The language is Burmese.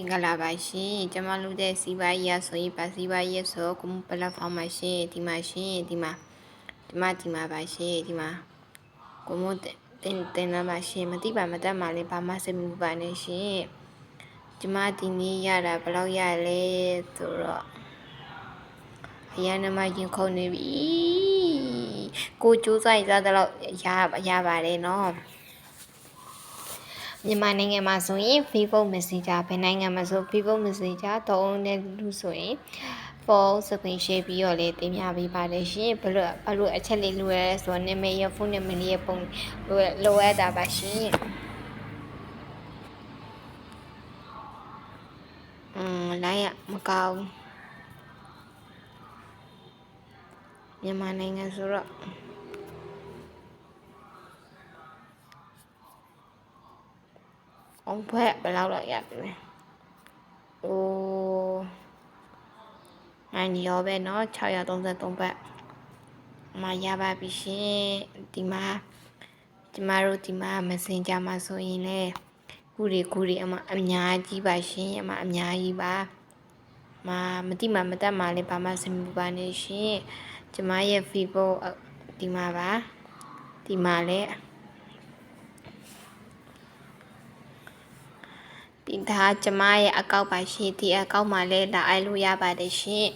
င်္ဂလာပါရှင်ကျမလုပ်တဲ့စီးပွားရေးဆိုရင်ပါစီးပွားရေးဆိုကွန်ပလက်ဖောင်းမှာရှင်ဒီမှာပါရှင်ဒီမှာကိုမို့တင်လာပါရှင်မတိပါမတတ်မှလည်းဘာမှစိတ်မပူပါနဲ့ရှင်ကျမဒီနေ့ရတာဘယ်လောက်ရလဲဆိုတော့အရင်ကမှရင်ခုန်နေပြီကိုစူးစိုက်စားတော့ရပါတယ်နော်မြန်မာနိုင်ငံမှာဆိုရင် Facebook Messenger ဘယ်နိုင်ငံမှာဆို Facebook Messenger သုံးတဲ့လူဆိုရင်ဖုန်းစပင်ရှယ်ပြီးတော့လေတင်ပြပေးပါတယ်ရှင်ဘလို့အချက်လေးလိုရဲဆိုတော့နာမည်ရဖုန်းနံပါတ်ရဲ့ပုံလိုရတာပါရှင်လိုက်ရမကောင်းမြန်မာနိုင်ငံဆိုတော့အောင်ဖက်ဘယ်လောက်ရပြီလဲနိုင်ရောပဲเนาะ633ဘတ်မရပါပြီရှင်ဒီမှာကျမတို့ဒီမှာ Messenger မှာဆိုရင်လေခုတွေအများကြီးပါရှင်အများကြီးပါမတိမတတ်မှလည်းဘာမှစမူပါနဲ့ရှင်ကျမရဲ့ Facebook ဒီမှာပါဒီမှာလည်းဒီဒါကျမရဲ့အကောက်ပါရှင်ဒီအကောက်မှာလည်းလာအိုက်လို့ရပါတယ်ရှင်